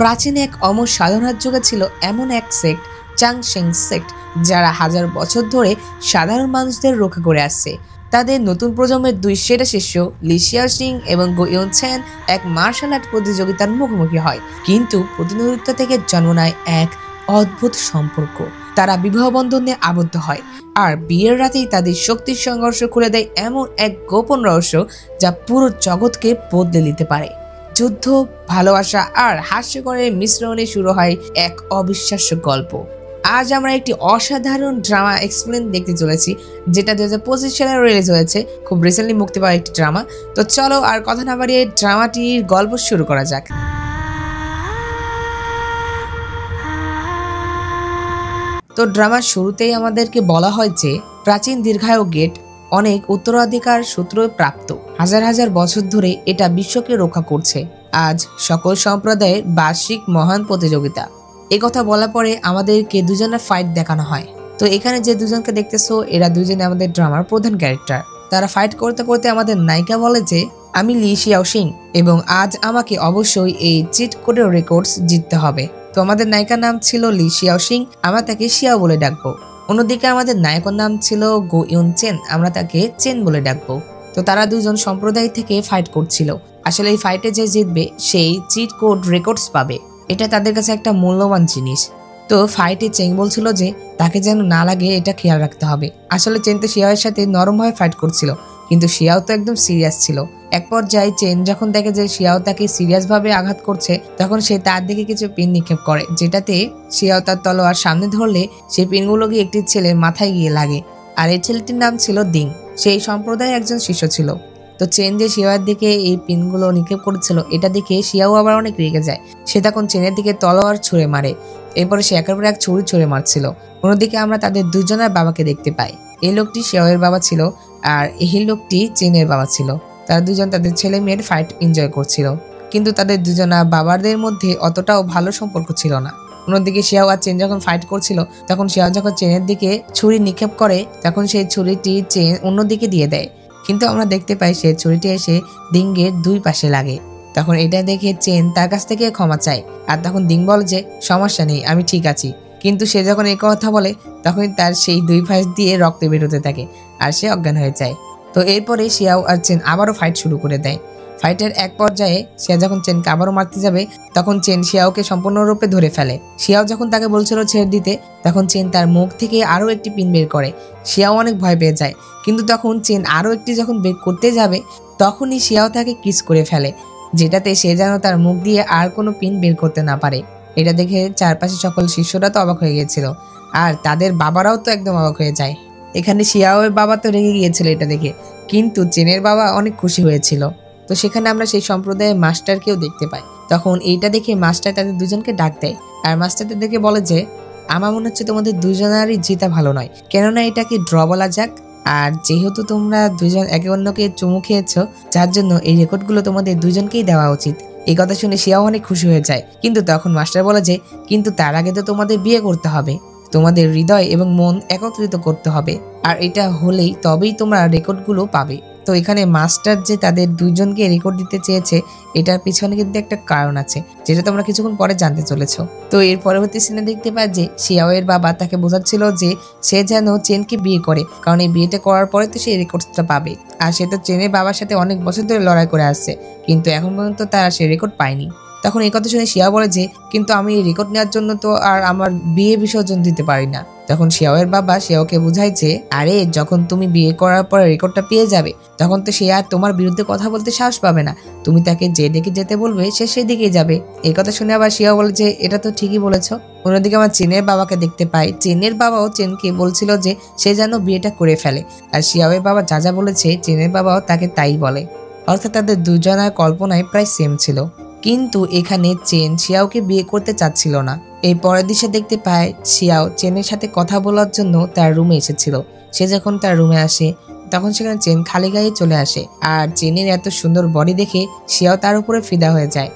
প্রাচীন এক অমর সাধনার যুগে ছিল এমন এক সেক্ট, চাংশেং সেক্ট, যারা হাজার বছর ধরে সাধারণ মানুষদের রক্ষা করে আসছে। তাদের নতুন প্রজন্মের দুই সেরা শিষ্য লি শিয়াওশিং এবং গো ইউন ছেন এক মার্শাল আর্ট প্রতিযোগিতার মুখোমুখি হয়, কিন্তু প্রতিনিধিত্ব থেকে জন্ম নেয় এক অদ্ভুত সম্পর্ক। তারা বিবাহ বন্ধনে আবদ্ধ হয়, আর বিয়ের রাতেই তাদের শক্তির সংঘর্ষ খুলে দেয় এমন এক গোপন রহস্য যা পুরো জগৎকে বদলে দিতে পারে। যুদ্ধ, ভালোবাসা আর হাস্যকরের মিশ্রণে শুরু হয় এক অবিশ্বাস্য গল্প। আজ আমরা একটি অসাধারণ ড্রামা এক্সপ্লেন দেখতে চলেছি, যেটা 2025 সালে রিলিজ হয়েছে, খুব রিসেন্টলি মুক্তি পাওয়া একটি ড্রামা। তো চলো আর কথা না বাড়িয়ে ড্রামাটির গল্প শুরু করা যাক। তো ড্রামার শুরুতেই আমাদেরকে বলা হয় যে প্রাচীন দীর্ঘায়ু গেট অনেক উত্তরাধিকার সূত্রে প্রাপ্ত। হাজার হাজার বছর ধরে এটা বিশ্বকে রক্ষা করছে। আজ সকল সম্প্রদায়ের বার্ষিক মহান প্রতিযোগিতা। এ কথা বলার পরে আমাদেরকে দুজনের ফাইট দেখানো হয়। তো এখানে যে দুজনকে দেখতেছো, এরা দুজনে আমাদের ড্রামার প্রধান ক্যারেক্টার। তারা ফাইট করতে করতে আমাদের নায়িকা বলে যে আমি লি শিয়াওশিং এবং আজ আমাকে অবশ্যই এই চিট কোডের রেকর্ডস জিততে হবে। তো আমাদের নায়িকার নাম ছিল লি শিয়াওশিং, আমরা তাকে শিয়াও বলে ডাকবো। অন্যদিকে আমাদের নায়কের নাম ছিল গো ইউন চেন, আমরা তাকে চেন বলে ডাকবো। তো তারা দুজন সম্প্রদায় থেকে ফাইট করছিল। আসলে এই ফাইটে যে জিতবে সেই চিট কোড রেকর্ডস পাবে, এটা তাদের কাছে একটা মূল্যবান জিনিস। তো ফাইটে চেং বলছিল যে তাকে যেন না লাগে এটা খেয়াল রাখতে হবে। আসলে চেন তো শিয়াওয়ের সাথে নরমভাবে ফাইট করছিল, কিন্তু শিয়াও তো একদম সিরিয়াস ছিল। এক পর্যায়ে চেন যখন দেখে যে শিয়াও তাকে সিরিয়াস ভাবে আঘাত করছে, তখন সে তার দিকে কিছু পিন নিক্ষেপ করে, যেটাতে শিয়াও তার তলোয়ার সামনে ধরলে সেই পিনগুলো গিয়ে একটি ছেলের মাথায় গিয়ে লাগে। আর এই ছেলেটির নাম ছিল দিং, সেই সম্প্রদায়ের একজন শিষ্য ছিল। তো চেন যে শিয়াওয়ের দিকে এই পিনগুলো নিক্ষেপ করেছিল, এটা দেখে শিয়াও আবার অনেক রেগে যায়। সে তখন চেনের দিকে তলোয়ার ছুঁড়ে মারে। এরপরে সে একের পর এক ছুরি ছুঁড়ে মারছিল। অন্যদিকে আমরা তাদের দুজনের বাবাকে দেখতে পাই। এই লোকটি শিয়াওয়ের বাবা ছিল, আর এই লোকটি চেনের বাবা ছিল। তারা দুজন তাদের ছেলে মেয়ের ফাইট এনজয় করছিল, কিন্তু তাদের দুজনা বাবাদের মধ্যে অতটাও ভালো সম্পর্ক ছিল না। অন্যদিকে শিয়াও আর চেন যখন ফাইট করছিল, তখন শিয়াও যখন চেনের দিকে ছুরি নিক্ষেপ করে, তখন সেই ছুরিটি চেন অন্যদিকে দিয়ে দেয়। কিন্তু আমরা দেখতে পাই সেই ছুরিটি এসে দিঙ্গের দুই পাশে লাগে। তখন এটা দেখে চেন তার কাছ থেকে ক্ষমা চায়, আর তখন দিং বলে যে সমস্যা নেই, আমি ঠিক আছি। কিন্তু সে যখন এই কথা বলে, তখন তার সেই দুই পাশ দিয়ে রক্ত বেরোতে থাকে, আর সে অজ্ঞান হয়ে যায়। তো এরপরে শিয়াও আর চেন আবারও ফাইট শুরু করে দেয়। ফাইটের এক পর্যায়ে শিয়া যখন চেনকে আবারও মারতে যাবে, তখন চেন শিয়াওকে সম্পূর্ণরূপে ধরে ফেলে। শিয়াও যখন তাকে বলছিল ছেড়ে দিতে, তখন চেন তার মুখ থেকে আরও একটি পিন বের করে। শিয়াও অনেক ভয় পেয়ে যায়, কিন্তু তখন চেন আরও একটি যখন বের করতে যাবে, তখনই শিয়াও তাকে কিস করে ফেলে, যেটাতে সে যেন তার মুখ দিয়ে আর কোনো পিন বের করতে না পারে। এটা দেখে চারপাশে সকল শিষ্যরা তো অবাক হয়ে গিয়েছিল, আর তাদের বাবারাও তো একদম অবাক হয়ে যায়। এখানে শিয়াওয়ের বাবা তো রেগে গিয়েছিল এটা দেখে, কিন্তু চেনের বাবা অনেক খুশি হয়েছিল। তো সেখানে আমরা সেই সম্প্রদায়ের মাস্টারকেও দেখতে পাই। তখন এইটা দেখে মাস্টার তাদের দুজনকে ডাক দেয়, আর মাস্টারদের দেখে বলে যে আমার মনে হচ্ছে তোমাদের দুজনেরই জিতা ভালো নয়, কেননা এটাকে ড্র বলা যাক। আর যেহেতু তোমরা দুজন একে অন্যকে চুমু খেয়েছো, যার জন্য এই রেকর্ডগুলো তোমাদের দুজনকেই দেওয়া উচিত। এই কথা শুনে শিয়াও অনেক খুশি হয়ে যায়। কিন্তু তখন মাস্টার বলে যে কিন্তু তার আগে তো তোমাদের বিয়ে করতে হবে, তোমাদের হৃদয় এবং মন একত্রিত করতে হবে, আর এটা হলেই তবেই তোমরা রেকর্ডগুলো পাবে। তো এখানে মাস্টার যে তাদের দুইজনকে রেকর্ড দিতে চেয়েছে, এটার পিছনে কিন্তু একটা কারণ আছে, যেটা তোমরা কিছুক্ষণ পরে জানতে চলেছো। তো এর পরবর্তী সিনে দেখতে পাই যে শিয়াওয়ের বাবা তাকে বোঝাচ্ছিল যে সে যেন চেনকে বিয়ে করে, কারণ এই বিয়েটা করার পরে তো সে রেকর্ডটা পাবে। আর সে তো চেনের বাবার সাথে অনেক বছর ধরে লড়াই করে আসছে, কিন্তু এখন পর্যন্ত তারা সে রেকর্ড পায়নি। তখন এই কথা শুনে শিয়া বলে যে কিন্তু আমি এই রেকর্ড নেওয়ার জন্য তো আর আমার বিয়ে বিসর্জন দিতে পারি না। তখন শিয়াওয়ের বাবা শিয়াওকে বুঝায় যে আরে যখন তুমি বিয়ে করার পরে রেকর্ডটা পেয়ে যাবে, তখন তো সে আর তোমার বিরুদ্ধে কথা বলতে সাহস পাবে না, তুমি তাকে যে দিকে যেতে বলবে সে সেদিকেই যাবে। এই কথা শুনে আবার শিয়া বলে যে এটা তো ঠিকই বলেছ। অন্যদিকে আমার চেনের বাবাকে দেখতে পাই। চেনের বাবাও চেনকে বলছিল যে সে যেন বিয়েটা করে ফেলে, আর শিয়াওয়ের বাবা যা যা বলেছে চেনের বাবাও তাকে তাই বলে। অর্থাৎ তাদের দুজনের কল্পনায় প্রায় সেম ছিল। কিন্তু এখানে চেন শিয়াওকে বিয়ে করতে চাচ্ছিল না। এই পরের দৃশ্যে দেখতে পায় শিয়াও চেনের সাথে কথা বলার জন্য তার রুমে এসেছিল। সে যখন তার রুমে আসে, তখন সেখানে চেন খালি গায়ে চলে আসে, আর চেনের এত সুন্দর বডি দেখে শিয়াও তার উপরে ফিদা হয়ে যায়।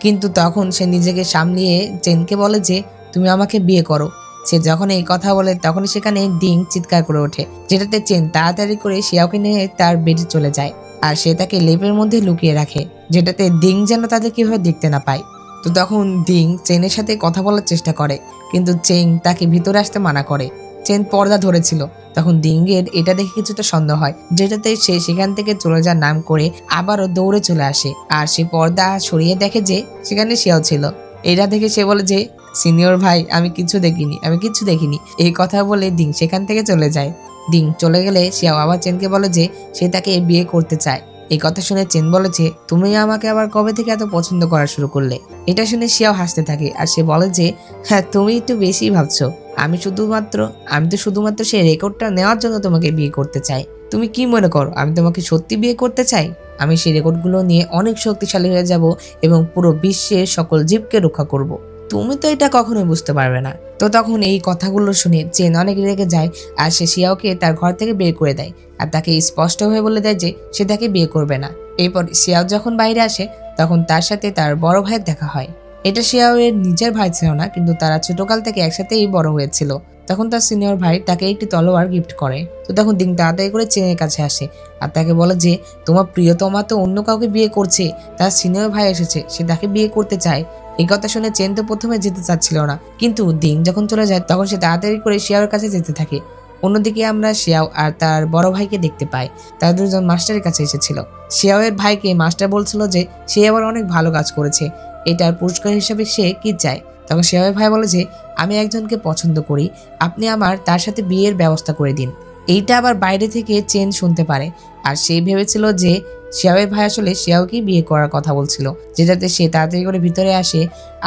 কিন্তু তখন সে নিজেকে সামলিয়ে চেনকে বলে যে তুমি আমাকে বিয়ে করো। সে যখন এই কথা বলে তখন সেখানে ডিং চিৎকার করে ওঠে, যেটাতে চেন তাড়াতাড়ি করে শিয়াওকে নিয়ে তার বেডে চলে যায় আর সে তাকে লেপের মধ্যে লুকিয়ে রাখে, যেটাতে ডিং যেন তাদের কিভাবে দেখতে না পায়। তো তখন ডিং চেনের সাথে কথা বলার চেষ্টা করে, কিন্তু চেন তাকে ভিতরে আসতে মানা করে। চেন পর্দা ধরেছিল, তখন ডিংয়ের এটা দেখে কিছুটা সন্দেহ হয়, যেটাতে সে সেখান থেকে চলে যাওয়ার নাম করে আবারও দৌড়ে চলে আসে আর সে পর্দা সরিয়ে দেখে যে সেখানে শিয়াও ছিল। এটা দেখে সে বলে যে সিনিয়র ভাই আমি কিছু দেখিনি। এই কথা বলে ডিং সেখান থেকে চলে যায়। ডিং চলে গেলে শিয়াও আবার চেনকে বলে যে সে তাকে বিয়ে করতে চায়। এই কথা শুনে চেন বলেছে তুমি আমাকে আবার কবে থেকে এত পছন্দ করা শুরু করলে। এটা শুনে শিয়াও হাসতে থাকে আর সে বলে যে হ্যাঁ তুমি একটু বেশি ভাবছো, আমি তো শুধুমাত্র সেই রেকর্ডটা নেওয়ার জন্য তোমাকে বিয়ে করতে চাই। তুমি কি মনে করো আমি তোমাকে সত্যি বিয়ে করতে চাই? আমি সেই রেকর্ডগুলো নিয়ে অনেক শক্তিশালী হয়ে যাব এবং পুরো বিশ্বের সকল জীবকে রক্ষা করব। তুমি তো এটা কখনোই বুঝতে পারবে না। তো তখন এই কথাগুলো শুনে চেন অনেক রেগে যায় আর সে শিয়াওকে তার ঘর থেকে বের করে দেয় আর তাকে স্পষ্টভাবে বলে দেয় যে সে তাকে বিয়ে করবে না। এরপর শিয়াও যখন বাইরে আসে তখন তার সাথে তার বড় ভাইয়ের দেখা হয়। এটা শিয়াও এর নিজের ভাই ছিল না, কিন্তু তারা ছোটকাল থেকে একসাথেই বড় হয়েছিল। তখন তার সিনিয়র ভাই তাকে একটি তলোয়ার গিফট করে। তো তখন দিন তাড়াতাড়ি করে চেনের কাছে আসে আর তাকে বলে যে তোমার প্রিয়তমা তো অন্য কাউকে বিয়ে করছে, তার সিনিয়র ভাই এসেছে, সে তাকে বিয়ে করতে চায়। এই কথা শুনে চেন তো প্রথমে যেতে চাচ্ছিল না, কিন্তু দিন যখন চলে যায় তখন সে তাড়াতাড়ি করে শিয়াওয়ের কাছে যেতে থাকে। অন্যদিকে আমরা শিয়াও আর তার বড় ভাইকে দেখতে পাই, তারা দুজন মাস্টারের কাছে এসেছিল। শিয়াওয়ের ভাইকে মাস্টার বলছিল যে সে আবার অনেক ভালো কাজ করেছে, এটার পুরস্কার হিসেবে সে কি চায়। তখন শিয়াওয়ের ভাই বলে যে আমি একজনকে পছন্দ করি, আপনি আমার তার সাথে বিয়ের ব্যবস্থা করে দিন। এইটা আবার বাইরে থেকে চেন শুনতে পারে আর সে ভেবেছিল যে শিয়াওয়ের ভাই আসলে শিয়াওকেই বিয়ে করার কথা বলছিল, যেটাতে সে তাড়াতাড়ি করে ভিতরে আসে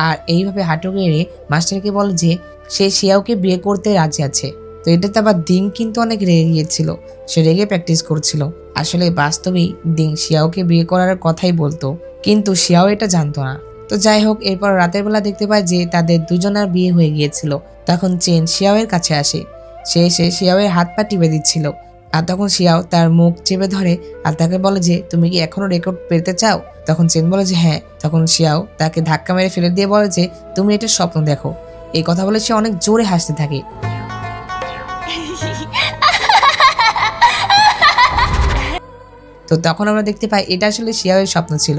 আর এইভাবে হাঁটু গেড়ে মাস্টারকে বলে যে সে শিয়াওকে বিয়ে করতে রাজি আছে। তো এটাতে আবার দিং কিন্তু অনেক রেগে গিয়েছিল, সে রেগে প্র্যাকটিস করছিল। আসলে বাস্তবেই দিং শিয়াওকে বিয়ে করার কথাই বলতো, কিন্তু শিয়াও এটা জানতো না। তো যাই হোক, এরপর রাতের বেলা দেখতে পায় যে তাদের দুজনের বিয়ে হয়ে গিয়েছিল। তখন চেন শিয়াওয়ের কাছে আসে, সে এসে শিয়াওয়ের হাত পা টিপে দিচ্ছিল আর তখন শিয়াও তার মুখ চেপে ধরে আর তাকে বলে যে তুমি কি এখনো রেকর্ড পেতে চাও? তখন চেন বলে যে হ্যাঁ। তখন শিয়াও তাকে ধাক্কা মেরে ফেলে দিয়ে বলে যে তুমি এটা স্বপ্ন দেখো। এই কথা বলে সে অনেক জোরে হাসতে থাকে। তো তখন আমরা দেখতে পাই এটা আসলে শিয়াওয়ের স্বপ্ন ছিল,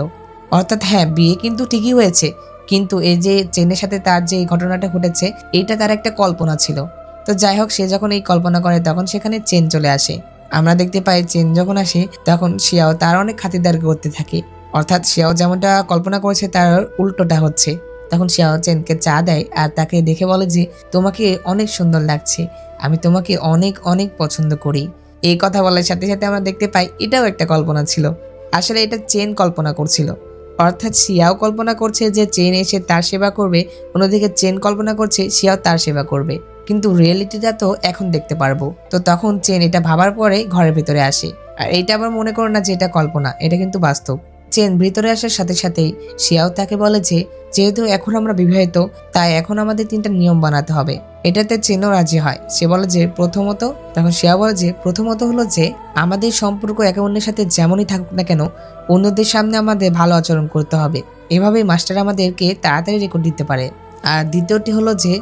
অর্থাৎ হ্যাঁ বিয়ে কিন্তু ঠিকই হয়েছে, কিন্তু এই যে চেনের সাথে তার যে ঘটনাটা ঘটেছে এটা তার একটা কল্পনা ছিল। তো যাই হোক, সে যখন এই কল্পনা করে তখন সেখানে চেন চলে আসে। আমরা দেখতে পাই চেন যখন আসে তখন শিয়াও তার অনেক খাতিরদারি করতে থাকে, অর্থাৎ শিয়াও যেমনটা কল্পনা করেছে তার উল্টোটা হচ্ছে। তখন শিয়াও চেনকে চা দেয় আর তাকে দেখে বলে যে তোমাকে অনেক সুন্দর লাগছে, আমি তোমাকে অনেক অনেক পছন্দ করি। এই কথা বলার সাথে সাথে আমরা দেখতে পাই এটাও একটা কল্পনা ছিল। আসলে এটা চেন কল্পনা করছিল, অর্থাৎ শিয়াও কল্পনা করছে যে চেন এসে তার সেবা করবে, অন্যদিকে চেন কল্পনা করছে শিয়াও তার সেবা করবে, কিন্তু রিয়েলিটিটা তো এখন দেখতে পারবো। তো তখন চেন এটা ভাবার পরে ঘরের ভিতরে আসে, আর এইটা আবার মনে করো না যে এটা কল্পনা, এটা কিন্তু বাস্তব। চেন ভিতরে আসার সাথে সাথেই শিয়াও তাকে বলে যে যেহেতু এখন আমরা বিবাহিত তাই এখন আমাদের 3টা নিয়ম বানাতে হবে। এটাতে চেনও রাজি হয়। সে বলে যে তখন শিয়া বলে যে প্রথমত হলো যে আমাদের সম্পর্ক একে অন্যের সাথে যেমনই থাকুক না কেন অন্যদের সামনে আমাদের ভালো আচরণ করতে হবে, এভাবেই মাস্টার আমাদেরকে তাড়াতাড়ি রেকর্ড দিতে পারে। আর দ্বিতীয়টি হলো যে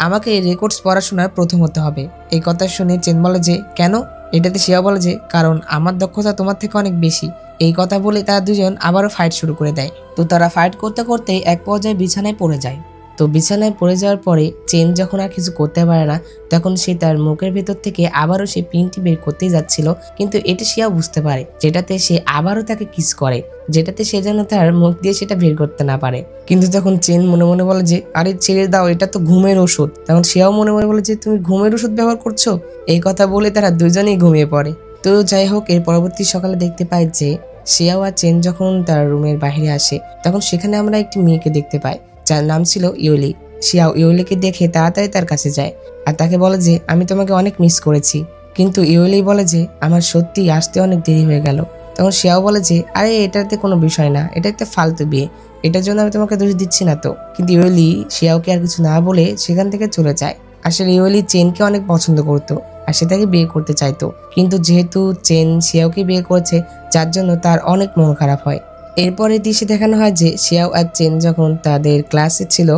আমাকে রেকর্ডস পড়াশোনার প্রথম হতে হবে। এই কথা শুনে চেন বলে যে কেন? এটাতে শিয়া বলে যে কারণ আমার দক্ষতা তোমার থেকে অনেক বেশি। এই কথা বলে তারা দুজন আবারও ফাইট শুরু করে দেয়। তো তারা ফাইট করতে করতে এক পর্যায়ে বিছানায় পড়ে যায়। তো বিছানায় পড়ে যাওয়ার পরে চেন যখন আর কিছু করতে পারে না তখন সে তার মুখের ভেতর থেকে আবারও সে পিনটি বের করতেই যাচ্ছিল, কিন্তু এটা শিয়া বুঝতে পারে, যেটাতে সে আবারও তাকে কিস করে, যেটাতে সে যেন তার মুখ দিয়ে সেটা বের করতে না পারে। কিন্তু তখন চেন মনে মনে বলে যে আরে ছেড়ে দাও, এটা তো ঘুমের ওষুধ। তখন শিয়াও মনে মনে বলে যে তুমি ঘুমের ওষুধ ব্যবহার করছো। এই কথা বলে তারা দুজনেই ঘুমিয়ে পড়ে। তো যাই হোক, এর পরবর্তী সকালে দেখতে পাই যে শিয়াও আর চেন যখন তার রুমের বাইরে আসে তখন সেখানে আমরা একটি মেয়েকে দেখতে পাই যার নাম ছিল ইউলি। শিয়াও ইউলিকে দেখে তাড়াতাড়ি তার কাছে যায় আর তাকে বলে যে আমি তোমাকে অনেক মিস করেছি। কিন্তু ইউলি বলে যে আমার সত্যি আসতে অনেক দেরি হয়ে গেল। তখন শিয়াও বলে যে আরে এটাতে কোনো বিষয় না, এটা একটা ফালতু বিয়ে, এটার জন্য আমি তোমাকে দোষ দিচ্ছি না তো। কিন্তু ইউলি শিয়াওকে আর কিছু না বলে সেখান থেকে চলে যায়। আসলে ইউলি চেনকে অনেক পছন্দ করতো আর সে তাকে বিয়ে করতে চাইতো, কিন্তু যেহেতু চেন শিয়াওকে বিয়ে করেছে যার জন্য তার অনেক মন খারাপ হয়। এরপরে দৃশ্যে দেখানো হয় যে শিয়াও আর চেন যখন তাদের ক্লাসে ছিল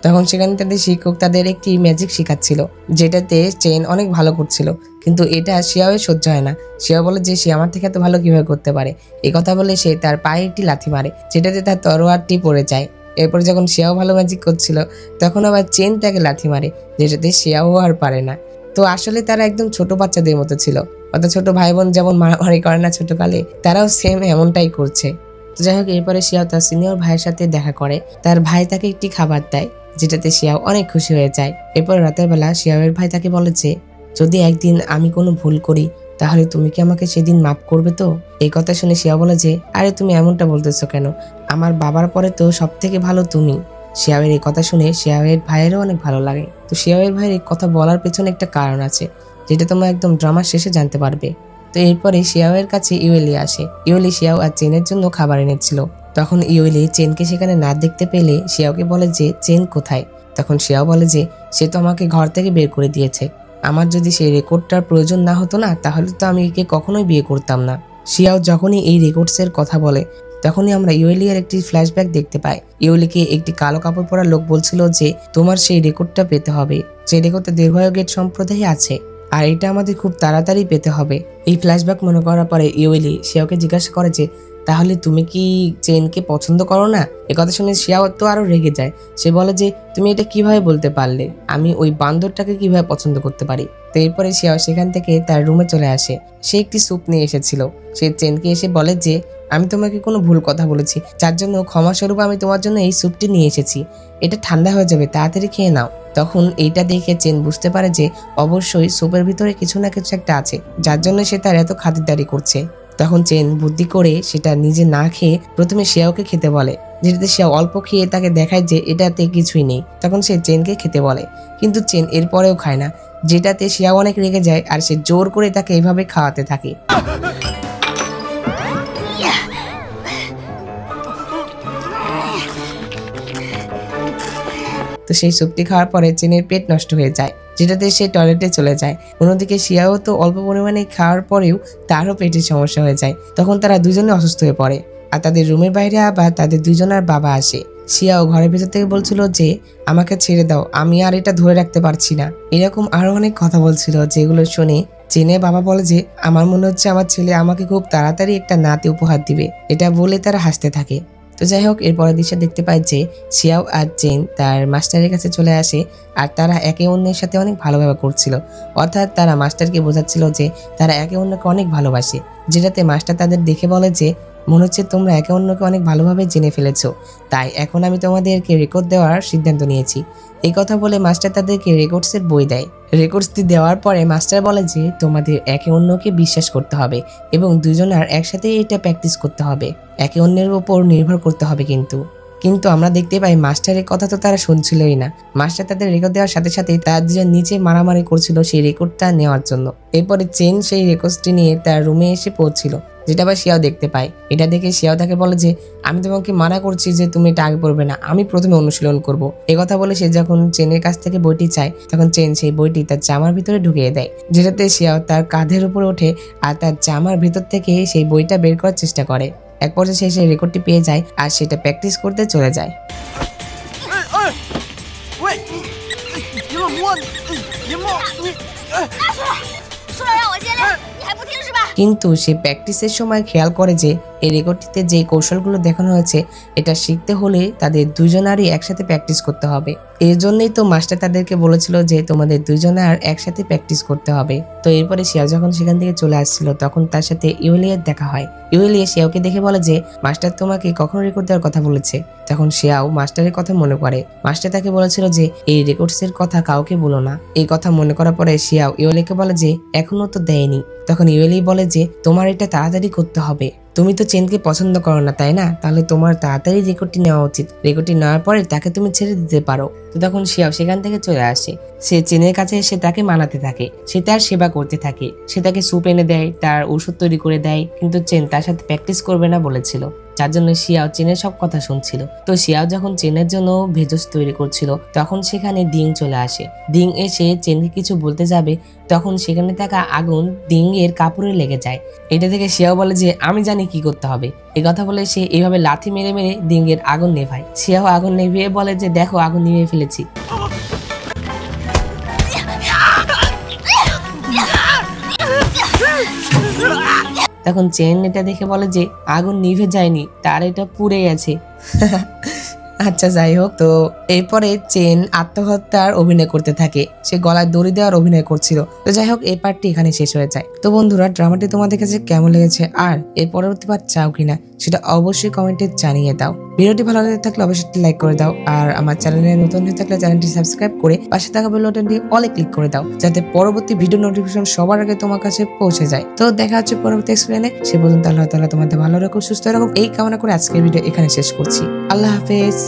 তখন সেখানে তাদের শিক্ষক তাদের একটি ম্যাজিক শেখাচ্ছিল, যেটাতে চেন অনেক ভালো করছিল, কিন্তু এটা শিয়াওয়ের সহ্য হয় না। শিয়াও বলে যে সে আমার থেকে এত ভালো কিভাবে করতে পারে। এই কথা বলে সে তার পায়ে একটি লাথি মারে, যেটাতে তার তরোয়ারটি পড়ে যায়। এরপর যখন শিয়াও ভালো ম্যাজিক করছিল, তখন আবার চেন তাকে লাথি মারে, যেটাতে শিয়াও আর পারে না। তো আসলে তারা একদম ছোট বাচ্চাদের মতো ছিল, অর্থাৎ ছোট ভাই বোন যেমন মারামারি করে না ছোটকালে, তারাও সেম এমনটাই করছে। তো যাই হোক, এরপরে শিয়াও তার সিনিয়র ভাইয়ের সাথে দেখা করে। তার ভাই তাকে একটি খাবার দেয়, যেটাতে শিয়াও অনেক খুশি হয়ে যায়। এরপর রাতের বেলা শিয়াওয়ের ভাই তাকে বলে যে যদি একদিন আমি কোনো ভুল করি, তাহলে তুমি কি আমাকে সেদিন মাফ করবে তো? এই কথা শুনে শিয়াও বলে যে আরে তুমি এমনটা বলতেছো কেন, আমার বাবার পরে তো সব থেকে ভালো তুমি। শিয়াওয়ের এই কথা শুনে শিয়াওয়ের ভাইয়েরও অনেক ভালো লাগে। তো শিয়াওয়ের ভাইয়ের এই কথা বলার পেছনে একটা কারণ আছে, যেটা তোমরা একদম ড্রামার শেষে জানতে পারবে। তো এরপরে শিয়াওয়ের কাছে ইউয়েলি আসে। ইউয়েলি শিয়াও আর চেনের জন্য খাবার এনেছিল। তখন ইউয়েলি চেনকে সেখানে না দেখতে পেলে শিয়াওকে বলে যে চেন কোথায়। তখন শিয়াও বলে যে সে তো আমাকে ঘর থেকে বের করে দিয়েছে, আমার যদি সেই রেকর্ডটার প্রয়োজন না হতো না, তাহলে তো আমি একে কখনোই বিয়ে করতাম না। শিয়াও যখনই এই রেকর্ডসের কথা বলে, তখনই আমরা ইউয়েলির একটি ফ্ল্যাশব্যাক দেখতে পাই। ইউয়েলিকে একটি কালো কাপড় পরা লোক বলছিল যে তোমার সেই রেকর্ডটা পেতে হবে, যে রেকর্ডটা দীর্ঘায়ু গেট সম্প্রদায়ে আছে, আর এটা আমাদের খুব তাড়াতাড়ি পেতে হবে। এই ফ্ল্যাশব্যাক মনে করার পরে ইউয়েলি শিয়াওকে জিজ্ঞাসা করে যে তাহলে তুমি কি চেনকে পছন্দ করো না? এ কথা শুনে শিয়াও তো আরো রেগে যায়। সে বলে যে তুমি এটা কিভাবে বলতে পারলে, আমি ওই বান্দরটাকে কিভাবে পছন্দ করতে পারি? তো এরপরে শিয়াও সেখান থেকে তার রুমে চলে আসে। সে একটি স্যুপ নিয়ে এসেছিল। সে চেনকে এসে বলে যে আমি তোমাকে কোনো ভুল কথা বলেছি, যার জন্য ক্ষমাস্বরূপ আমি তোমার জন্য এই স্যুপটি নিয়ে এসেছি, এটা ঠান্ডা হয়ে যাবে, তাড়াতাড়ি খেয়ে নাও। তখন এইটা দেখে চেন বুঝতে পারে যে অবশ্যই স্যুপের ভিতরে কিছু না কিছু একটা আছে, যার জন্য সে তার এত খাতিরদারি করছে। তখন চেন বুদ্ধি করে সেটা নিজে না খেয়ে প্রথমে শিয়াওকে খেতে বলে, যেটাতে শিয়াও অল্প খেয়ে তাকে দেখায় যে এটাতে কিছুই নেই। তখন সে চেনকে খেতে বলে, কিন্তু চেন এরপরেও খায় না, যেটাতে শিয়াও অনেক রেগে যায় আর সে জোর করে তাকে এইভাবে খাওয়াতে থাকে। তো সেই স্যুপটি খাওয়ার পরে চেনের পেট নষ্ট হয়ে যায়, যেটাতে সে টয়লেটে চলে যায়। অন্যদিকে শিয়াও তো অল্প পরিমাণে খাওয়ার পরেও তারও পেটের সমস্যা হয়ে যায়। তখন তারা দুজনে অসুস্থ হয়ে পড়ে, আর তাদের রুমের বাইরে আবার তাদের দুজনের বাবা আসে। শিয়াও ঘরের ভেতর থেকে বলছিল যে আমাকে ছেড়ে দাও, আমি আর এটা ধরে রাখতে পারছি না। এরকম আরো অনেক কথা বলছিল, যেগুলো শুনে চেনের বাবা বলে যে আমার মনে হচ্ছে আমার ছেলে আমাকে খুব তাড়াতাড়ি একটা নাতি উপহার দিবে। এটা বলে তারা হাসতে থাকে। তো যাই হোক, এরপরের দৃশ্য দেখতে পাই যে শিয়াও আর চেন তার মাস্টারের কাছে চলে আসে, আর তারা একে অন্যের সাথে অনেক ভালোভাবে করছিল। অর্থাৎ তারা মাস্টারকে বোঝাচ্ছিল যে তারা একে অন্যকে অনেক ভালোবাসে, যেটাতে মাস্টার তাদের দেখে বলে যে মনে হচ্ছে তোমরা একে অন্যকে অনেক ভালোভাবে জেনে ফেলেছো, তাই এখন আমি তোমাদেরকে রেকর্ড দেওয়ার সিদ্ধান্ত নিয়েছি। এই কথা বলে মাস্টার তাদেরকে রেকর্ডসের বই দেয়। রেকর্ডসটি দেওয়ার পরে মাস্টার বলে যে তোমাদের একে অন্যকে বিশ্বাস করতে হবে এবং দুজনের একসাথে এটা প্র্যাকটিস করতে হবে, একে অন্যের উপর নির্ভর করতে হবে। কিন্তু আমরা দেখতে পাই মাস্টারের কথা তো তারা শুনছিলই না। মাস্টার তাদের রেকর্ড দেওয়ার সাথে সাথে তার দুজন নিচে মারামারি করছিল সেই রেকর্ডটা নেওয়ার জন্য। এরপরে চেন সেই রেকর্ডটি নিয়ে তার রুমে এসে পৌঁছিল, যেটা আবার শিয়াও দেখতে পায়। এটা দেখে শিয়াও তাকে বলে যে আমি তোমাকে মানা করছি যে তুমি এটা আগে পড়বে না, আমি প্রথমে অনুশীলন করব। এই কথা বলে সে যখন চেনের কাছ থেকে বইটি চায়, তখন চেন সেই বইটি তার জামার ভিতরে ঢুকিয়ে দেয়, যেটাতে শিয়াও তার কাঁধের উপরে ওঠে আর তার জামার ভিতর থেকে সেই বইটা বের করার চেষ্টা করে। এক পর্যায়ে সে সেই রেকর্ডটি পেয়ে যায় আর সেটা প্র্যাকটিস করতে চলে যায়। কিন্তু সে প্র্যাকটিসের সময় খেয়াল করে যে এই রেকর্ডটিতে যে কৌশলগুলো দেখানো হয়েছে, এটা শিখতে হলে তাদের দুজনারই একসাথে প্র্যাকটিস করতে হবে। এর জন্যই তো মাস্টার তাদেরকে বলেছিল যে তোমাদের দুজনের একসাথে প্র্যাকটিস করতে হবে। তো এরপরে শিয়াও যখন সেখান থেকে চলে আসছিল, তখন তার সাথে ইউয়েলিয়ের দেখা হয়। ইউয়েলিয়ে শিয়াওকে দেখে বলে যে মাস্টার তোমাকে কখন রেকর্ড দেওয়ার কথা বলেছে। তখন শিয়াও মাস্টারের কথা মনে করে। মাস্টার তাকে বলেছিল যে এই রেকর্ডসের কথা কাউকে বলো না। এই কথা মনে করার পরে শিয়াও ইউয়েলিকে বলে যে এখনো তো দেয়নি। তখন ইউয়েলি বলে যে তোমার এটা তাড়াতাড়ি করতে হবে, তুমি তো চেনকে পছন্দ করো না তাই না, তাহলে তোমার তাড়াতাড়ি রেকর্ডটি নেওয়া উচিত। রেকর্ডটি নেওয়ার পরে তাকে তুমি ছেড়ে দিতে পারো। তো তখন শিয়াও সেখান থেকে চলে আসে। সে চেনের কাছে এসে তাকে মানাতে থাকে, সে তার সেবা করতে থাকে। সে তাকে স্যুপ এনে দেয়, তার ওষুধ তৈরি করে দেয়, কিন্তু চেন তার সাথে প্র্যাকটিস করবে না বলেছিল। যার জন্য শিয়াও চেনের সব কথা শুনছিল। তো শিয়াও যখন চেনের জন্য ভেষজ তৈরি করছিল তখন সেখানে দিং চলে আসে। দিং এসে চেনকে কিছু বলতে যাবে তখন সেখানে থাকা আগুন দিং এর কাপড়ে লেগে যায়। এটা থেকে শিয়াও বলে যে আমি জানি কি করতে হবে। এই কথা বলে সে এইভাবে লাথি মেরে মেরে দিং এর আগুন নেভায়। শিয়াও আগুন নেভিয়ে বলে যে দেখো আগুন নিভিয়ে ফেলেছি। তখন চেন এটা দেখে বলে যে আগুন নিভে যায়নি, তার এটা পুড়ে গেছে। আচ্ছা যাই হোক, তো এরপরে চেন আত্মহত্যার অভিনয় করতে থাকে, সে গলায় দড়ি দেওয়ার অভিনয় করছিল। তো যাই হোক এই পার্টটি এখানে শেষ হয়ে যায়। তো বন্ধুরা ড্রামাটি তোমাদের কাছে কেমন লেগেছে আর এর পরবর্তী পার্ট চাও কিনা সেটা অবশ্যই কমেন্টে জানিয়ে দাও। ভিডিওটি ভালো লেগে থাকলে অবশ্যই লাইক করে দাও আর আমার চ্যানেলে নতুন হয়ে থাকলে চ্যানেলটি সাবস্ক্রাইব করে পাশে থাকা বেল বাটনটি অলে ক্লিক করে দাও যাতে পরবর্তী ভিডিও নোটিফিকেশন সবার আগে তোমার কাছে পৌঁছে যায়। তো দেখা হচ্ছে পরবর্তী এক্সপ্লেনে। সে পর্যন্ত আল্লাহ তাআলা তোমাদের ভালো রাখুক, সুস্থ রাখুক এই কামনা করে আজকের ভিডিও এখানে শেষ করছি। আল্লাহ হাফেজ।